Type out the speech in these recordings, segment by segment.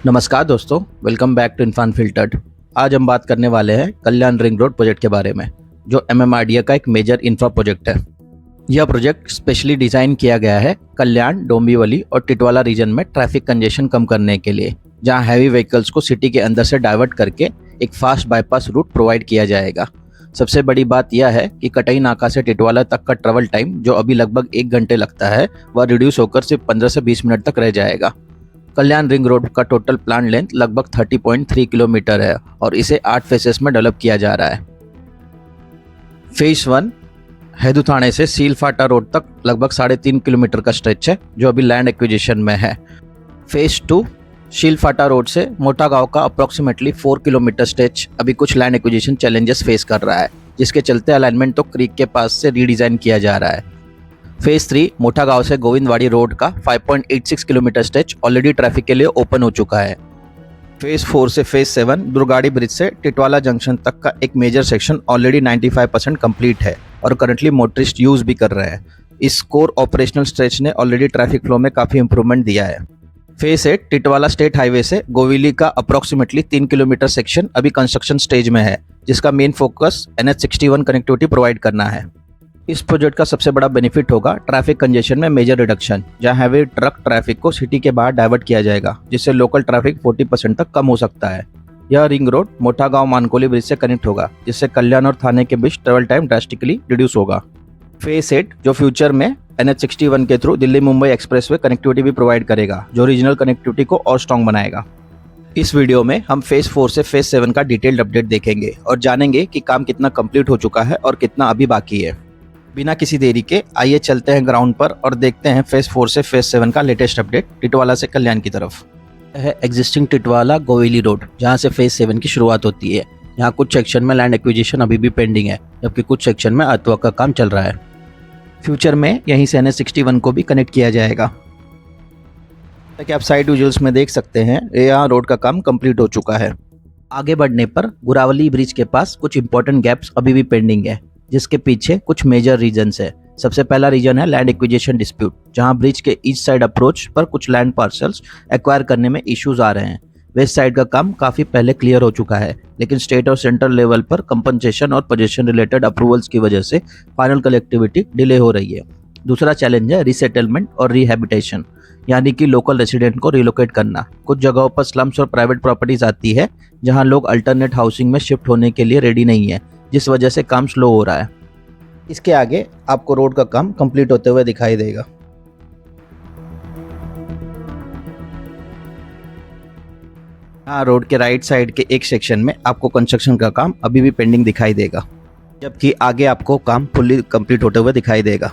नमस्कार दोस्तों, welcome back to इनफान filtered. आज हम बात करने वाले हैं कल्याण रिंग रोड प्रोजेक्ट के बारे में, जो एमएमआरडीए का एक मेजर इंफ्रा प्रोजेक्ट है। यह प्रोजेक्ट स्पेशली डिज़ाइन किया गया है कल्याण, डोंबिवली और टिटवाला रीजन में ट्रैफिक कंजेशन कम करने के लिए, जहां हैवी व्हीकल्स को सिटी के अंदर से डाइवर्ट करके एक फास्ट बाईपास रूट प्रोवाइड किया जाएगा। सबसे बड़ी बात यह है कि कटई नाका से टिटवाला तक का ट्रेवल टाइम, जो अभी लगभग 1 घंटे लगता है, वह रिड्यूस होकर सिर्फ 15 से 20 मिनट तक रह जाएगा। कल्याण रिंग रोड का टोटल प्लान लेंथ लगभग 30.3 किलोमीटर है और इसे 8 फेसेस में डेवलप किया जा रहा है। फेज 1 हैदू थाने से सीलफाटा रोड तक लगभग 3.5 किलोमीटर का स्ट्रेच है, जो अभी लैंड एक्विजिशन में है। फेज 2 शीलफाटा रोड से मोटा गांव का अप्रोक्सीमेटली 4 किलोमीटर स्ट्रेच अभी कुछ लैंड एक्विजिशन चैलेंजेस फेस कर रहा है, जिसके चलते अलाइनमेंट तो क्रीक के पास से रीडिजाइन किया जा रहा है। फेज 3 मोटा गांव से गोविंदवाड़ी रोड का 5.86 किलोमीटर स्ट्रेच ऑलरेडी ट्रैफिक के लिए ओपन हो चुका है। फेज 4 से फेज 7 दुर्गाड़ी ब्रिज से टिटवाला जंक्शन तक का एक मेजर सेक्शन ऑलरेडी 95% कंप्लीट है और करंटली मोटरिस्ट यूज भी कर रहे हैं। इस कोर ऑपरेशनल स्ट्रेच ने ऑलरेडी ट्रैफिक फ्लो में काफी इंप्रूवमेंट दिया है। फेज 8 टिटवाला स्टेट हाईवे से गोविली का अप्रोक्सीमेटली 3 किलोमीटर सेक्शन अभी कंस्ट्रक्शन स्टेज में है, जिसका main focus NH61 connectivity provide करना है। इस प्रोजेक्ट का सबसे बड़ा बेनिफिट होगा ट्रैफिक कंजेशन में मेजर रिडक्शन, जहां हैवी ट्रक ट्रैफिक को सिटी के बाहर डाइवर्ट किया जाएगा, जिससे लोकल ट्रैफिक 40% तक कम हो सकता है। यह रिंग रोड मोटा गांव मानकोली ब्रिज से कनेक्ट होगा, जिससे कल्याण और थाने के बीच ट्रेवल टाइम ड्रास्टिकली रिड्यूस होगा। फेज 8 जो फ्यूचर में NH61 के through Delhi Mumbai expressway connectivity भी प्रोवाइड करेगा, जो रीजनल कनेक्टिविटी को और स्ट्रॉन्ग बनाएगा। इस वीडियो में हम फेज 4 से फेज 7 का डिटेल्ड अपडेट देखेंगे और जानेंगे कि काम कितना कंप्लीट हो चुका है और कितना अभी बाकी है। बिना किसी देरी के आइए चलते हैं ग्राउंड पर और देखते हैं फेज 4 से फेज 7 का लेटेस्ट अपडेट टिटवाला से कल्याण की तरफ। है एग्जिस्टिंग टिटवाला गोविली रोड, जहां से फेज 7 की शुरुआत होती है। यहाँ कुछ सेक्शन में लैंड एक्विजिशन अभी भी पेंडिंग है, जबकि कुछ सेक्शन में अर्थवर्क का काम चल रहा है। फ्यूचर में यहीं से NH61 को भी कनेक्ट किया जाएगा। ताकि आप साइड विजुअल्स में देख सकते हैं, यहाँ रोड का काम कंप्लीट हो चुका है। आगे बढ़ने पर गुरावली ब्रिज के पास कुछ इंपॉर्टेंट गैप्स अभी भी पेंडिंग है, जिसके पीछे कुछ मेजर रीजन्स है। सबसे पहला रीजन है लैंड एक्विजिशन डिस्प्यूट, जहां ब्रिज के ईस्ट साइड अप्रोच पर कुछ लैंड पार्सल्स एक्वायर करने में इश्यूज आ रहे हैं। वेस्ट साइड का काम काफी पहले क्लियर हो चुका है, लेकिन स्टेट और सेंट्रल लेवल पर कंपनसेशन और पोजीशन रिलेटेड अप्रूवल्स की वजह से फाइनल कलेक्टिविटी डिले हो रही है। दूसरा चैलेंज है रीसेटलमेंट और रिहैबिटेशन, यानी कि लोकल रेसिडेंट को रिलोकेट करना। कुछ जगहों पर स्लम्स और प्राइवेट प्रॉपर्टीज आती है, जहां लोग अल्टरनेट हाउसिंग में शिफ्ट होने के लिए रेडी नहीं है, जिस वजह से काम स्लो हो रहा है। इसके आगे आपको रोड का काम कंप्लीट होते हुए दिखाई देगा। हाँ, रोड के राइट साइड के एक सेक्शन में आपको कंस्ट्रक्शन का काम अभी भी पेंडिंग दिखाई देगा, जबकि आगे आपको काम फुल्ली कंप्लीट होते हुए दिखाई देगा।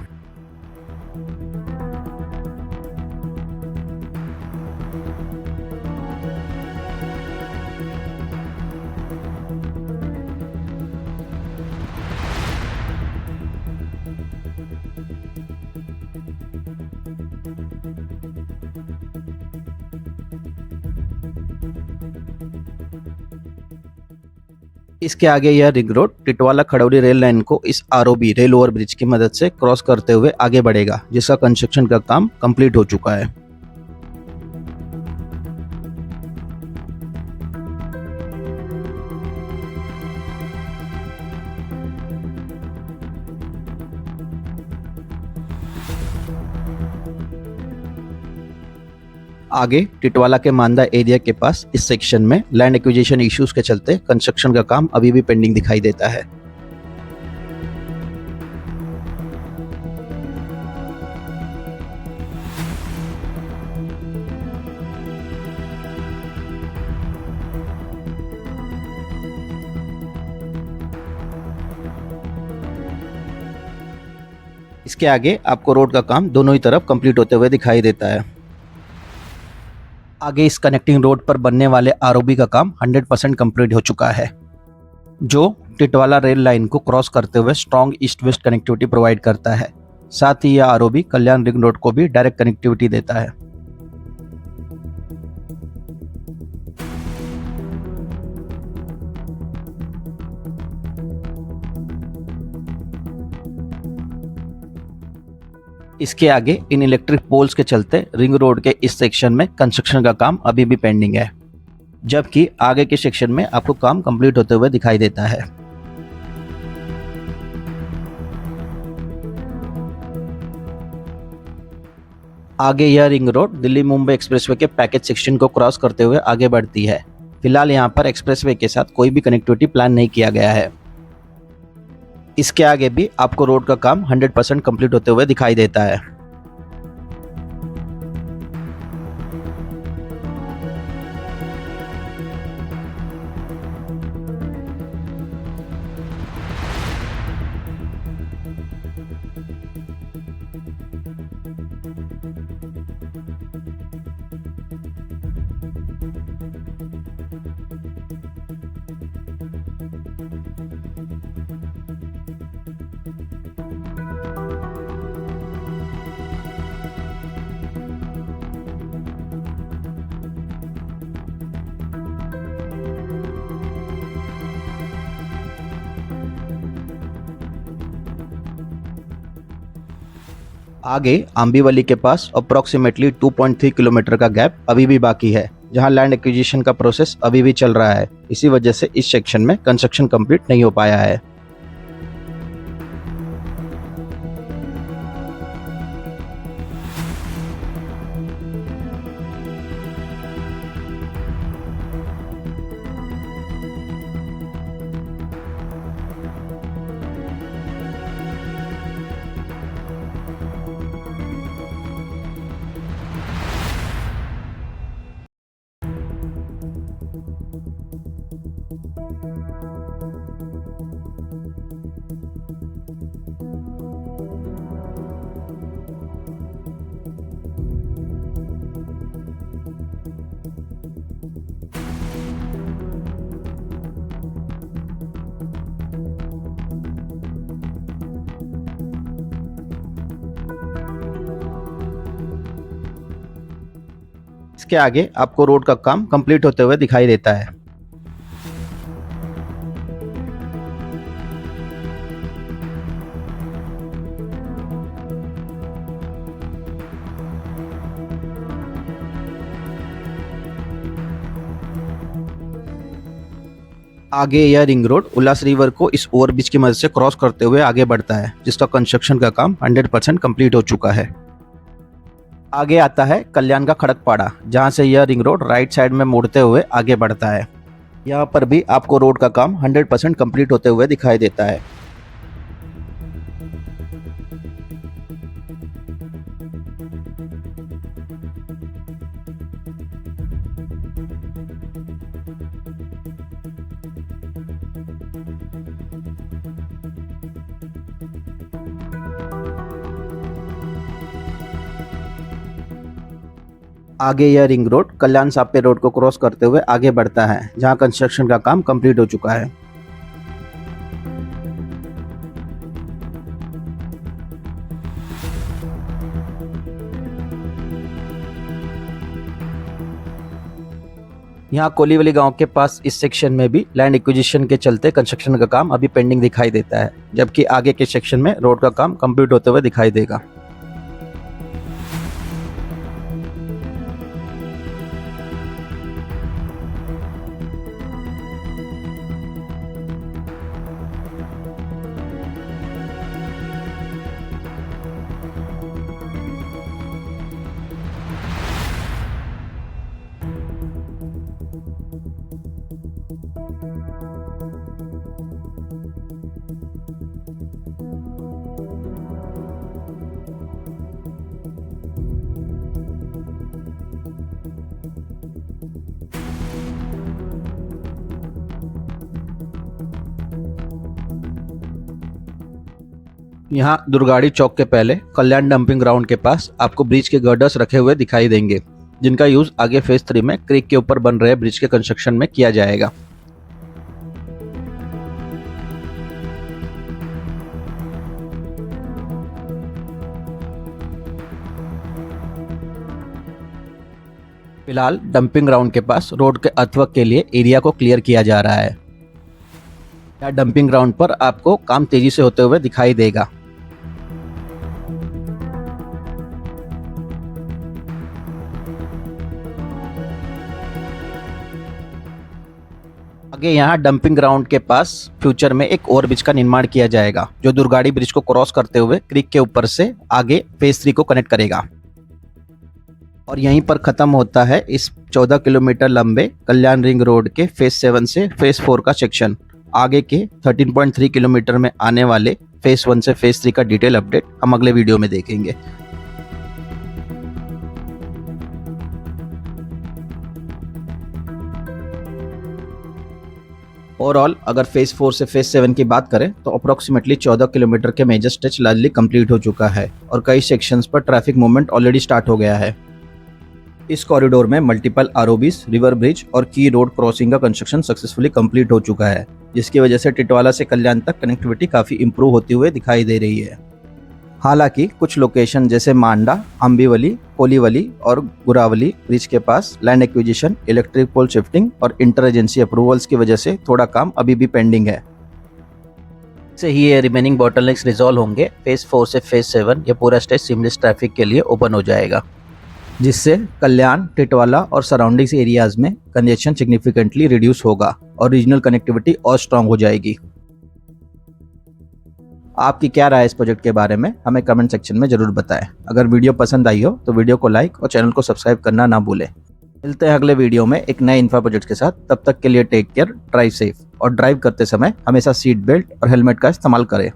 इसके आगे यह ring road Titwala Khadauli rail line को इस ROB रेल ओवर ब्रिज की मदद से क्रॉस करते हुए आगे बढ़ेगा, जिसका कंस्ट्रक्शन का काम कंप्लीट हो चुका है। आगे टिटवाला के मांदा एरिया के पास इस सेक्शन में लैंड एक्विजिशन इश्यूज के चलते कंस्ट्रक्शन का काम अभी भी पेंडिंग दिखाई देता है। इसके आगे आपको रोड का काम दोनों ही तरफ कंप्लीट होते हुए दिखाई देता है। आगे इस कनेक्टिंग रोड पर बनने वाले ROB का काम 100% कंप्लीट हो चुका है, जो टिटवाला रेल लाइन को क्रॉस करते हुए strong east west connectivity provide करता है। साथ ही यह ROB कल्याण रिंग रोड को भी डायरेक्ट कनेक्टिविटी देता है। इसके आगे इन इलेक्ट्रिक पोल्स के चलते रिंग रोड के इस सेक्शन में कंस्ट्रक्शन का काम अभी भी पेंडिंग है। जबकि आगे के सेक्शन में आपको काम कंप्लीट होते हुए दिखाई देता है। आगे यह ring road Delhi Mumbai expressway के पैकेज सेक्शन को क्रॉस करते हुए आगे बढ़ती है। फिलहाल यहाँ पर एक्सप्रेसवे के साथ कोई भी कनेक्टिविटी प्लान नहीं किया गया है। इसके आगे भी आपको रोड का काम 100% कंप्लीट होते हुए दिखाई देता है। आगे आंबीवली के पास अप्रॉक्सीमेटली 2.3 किलोमीटर का गैप अभी भी बाकी है, जहां लैंड एक्विजिशन का प्रोसेस अभी भी चल रहा है। इसी वजह से इस सेक्शन में कंस्ट्रक्शन कंप्लीट नहीं हो पाया है। इसके आगे आपको रोड का काम कंप्लीट होते हुए दिखाई देता है। आगे यह रिंग रोड उल्लास रिवर को इस ओवरब्रिज की मदद से क्रॉस करते हुए आगे बढ़ता है, जिसका कंस्ट्रक्शन का काम 100% कंप्लीट हो चुका है। आगे आता है कल्याण का खड़कपाड़ा, जहां से यह रिंग रोड राइट साइड में मुड़ते हुए आगे बढ़ता है। यहाँ पर भी आपको रोड का काम 100% कंप्लीट होते हुए दिखाई देता है। आगे यह रिंग रोड कल्याण सापे रोड को क्रॉस करते हुए आगे बढ़ता है, जहां कंस्ट्रक्शन का काम कंप्लीट हो चुका है। यहाँ कोलीवली गांव के पास इस सेक्शन में भी लैंड एक्विजिशन के चलते कंस्ट्रक्शन का काम अभी पेंडिंग दिखाई देता है, जबकि आगे के सेक्शन में रोड का काम कंप्लीट होते हुए दिखाई देगा। यहाँ दुर्गाड़ी चौक के पहले कल्याण डंपिंग ग्राउंड के पास आपको ब्रिज के गर्डर्स रखे हुए दिखाई देंगे, जिनका यूज आगे फेज 3 में क्रीक के ऊपर बन रहे ब्रिज के कंस्ट्रक्शन में किया जाएगा। फिलहाल डंपिंग ग्राउंड के पास रोड के अर्थवर्क के लिए एरिया को क्लियर किया जा रहा है। यहाँ डंपिंग ग्राउंड पर आपको काम तेजी से होते हुए दिखाई देगा। आगे यहाँ डंपिंग ग्राउंड के पास फ्यूचर में एक और ब्रिज का निर्माण किया जाएगा जो दुर्गाड़ी ब्रिज को क्रॉस करते हुए क्रीक के ऊपर से आगे फेज 3 को कनेक्ट करेगा। और यहीं पर खत्म होता है इस 14 किलोमीटर लंबे कल्याण रिंग रोड के फेज 7 से फेज 4 का सेक्शन। आगे के 13.3 किलोमीटर में आने वाले फेज 1 से फेज 3 का डिटेल अपडेट हम अगले वीडियो में देखेंगे। ओवरऑल अगर फेज 4 से फेज 7 की बात करें तो अप्रोक्सीमेटली 14 किलोमीटर के मेजर स्ट्रेच लार्जली कंप्लीट हो चुका है और कई सेक्शंस पर ट्रैफिक मूवमेंट ऑलरेडी स्टार्ट हो गया है। इस कॉरिडोर में मल्टीपल आरओबीज, रिवर ब्रिज और की रोड क्रॉसिंग का कंस्ट्रक्शन सक्सेसफुली कंप्लीट हो चुका है, जिसकी वजह से टिटवाला से कल्याण तक कनेक्टिविटी काफ़ी इंप्रूव होती हुए दिखाई दे रही है। हालांकि कुछ लोकेशन जैसे मांडा, अम्बीवली, कोलीवली और गुरावली ब्रिज के पास land acquisition, electric pole shifting और इंटर एजेंसी अप्रूवल्स की वजह से थोड़ा काम अभी भी पेंडिंग है। से ही ये रिमेनिंग बॉटलनेक्स रिजॉल्व होंगे, फेज 4 से फेज 7 ये पूरा स्ट्रेच सीमलेस ट्रैफिक के लिए ओपन हो जाएगा, जिससे कल्याण, टिटवाला और सराउंडिंग्स एरियाज में कंजेशन सिग्निफिकेंटली रिड्यूस होगा और रीजनल कनेक्टिविटी और स्ट्रांग हो जाएगी। आपकी क्या राय है इस प्रोजेक्ट के बारे में, हमें कमेंट सेक्शन में जरूर बताएं। अगर वीडियो पसंद आई हो तो वीडियो को लाइक और चैनल को सब्सक्राइब करना ना भूलें। मिलते हैं अगले वीडियो में एक नए इंफ्रा प्रोजेक्ट के साथ। तब तक के लिए टेक केयर, ड्राइव सेफ और ड्राइव करते समय हमेशा सीट बेल्ट और हेलमेट का इस्तेमाल करें।